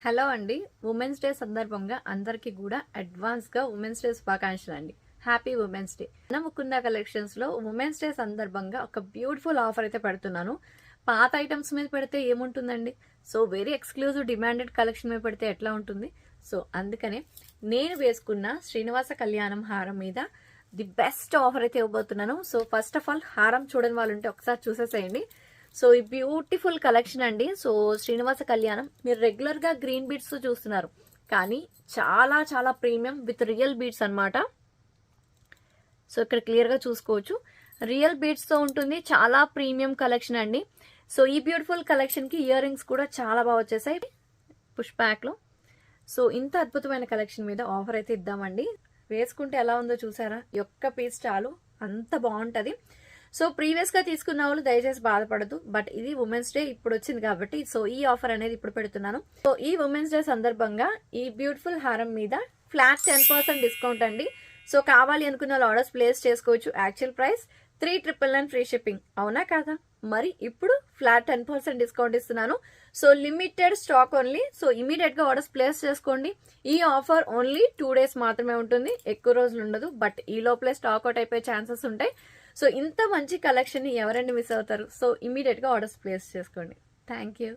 Hello అండి. Women's day సందర్భంగా అందరికీ కూడా అడ్వాన్స్‌గా ఉమెన్స్ డే శుభాకాంక్షలు అండి. Happy women's day. మన ముకుంద కలెక్షన్స్‌లో ఉమెన్స్ డే సందర్భంగా ఒక బ్యూటిఫుల్ ఆఫర్ అయితే పెడుతున్నాను. పాత ఐటమ్స్ మీద పెడితే ఏముంటుందండి? So very exclusive demanded collection మీద పెడితే ఎట్లా ఉంటుంది? సో అందుకనే నేను వేసుకున్న శ్రీనివాస కళ్యాణం హారం మీద ది బెస్ట్ ఆఫర్ అయితే ఇవ్వబోతున్నాను. సో ఫస్ట్ ఆఫ్ ఆల్ హారం చూడని వాళ్ళు ఉంటే ఒకసారి చూసేసేయండి. సో ఈ బ్యూటిఫుల్ కలెక్షన్ అండి. సో శ్రీనివాస కళ్యాణం మీరు రెగ్యులర్ గా గ్రీన్ బీడ్స్ చూస్తున్నారు, కానీ చాలా చాలా ప్రీమియం విత్ రియల్ బీడ్స్ అన్నమాట. సో ఇక్కడ క్లియర్ గా చూసుకోవచ్చు, రియల్ బీడ్స్ తో ఉంటుంది. చాలా ప్రీమియం కలెక్షన్ అండి. సో ఈ బ్యూటిఫుల్ కలెక్షన్ కి ఇయర్ రింగ్స్ కూడా చాలా బాగా వచ్చేసాయి పుష్ బ్యాక్ లో. సో ఇంత అద్భుతమైన కలెక్షన్ మీద ఆఫర్ అయితే ఇద్దామండి. వేసుకుంటే ఎలా ఉందో చూసారా? ఈ ఒక్క పీస్ చాలు, అంత బాగుంటది. సో ప్రీవియస్ గా తీసుకున్న వాళ్ళు దయచేసి బాధపడదు, బట్ ఇది ఉమెన్స్ డే ఇప్పుడు వచ్చింది కాబట్టి సో ఈ ఆఫర్ అనేది ఇప్పుడు పెడుతున్నాను. సో ఈ ఉమెన్స్ డే సందర్భంగా ఈ బ్యూటిఫుల్ హారం మీద ఫ్లాట్ 10% డిస్కౌంట్ అండి. సో కావాలి అనుకున్న వాళ్ళు ఆర్డర్స్ ప్లేస్ చేసుకోవచ్చు. యాక్చువల్ ప్రైస్ 3,999 ఫ్రీ షిప్పింగ్, అవునా కాదా? మరి ఇప్పుడు ఫ్లాట్ 10% డిస్కౌంట్ ఇస్తున్నాను. So limited stock only. So immediate గా ఆర్డర్స్ ప్లేస్ చేసుకోండి. ఈ ఆఫర్ ఓన్లీ 2 days మాత్రమే ఉంటుంది, ఎక్కువ రోజులు ఉండదు. బట్ ఈ లోపలే స్టాక్ అవుట్ అయిపోయే ఛాన్సెస్ ఉంటాయి. సో ఇంత మంచి కలెక్షన్ ని ఎవరైనా మిస్ అవుతారు? సో ఇమీడియట్ గా ఆర్డర్స్ ప్లేస్ చేసుకోండి. Thank you.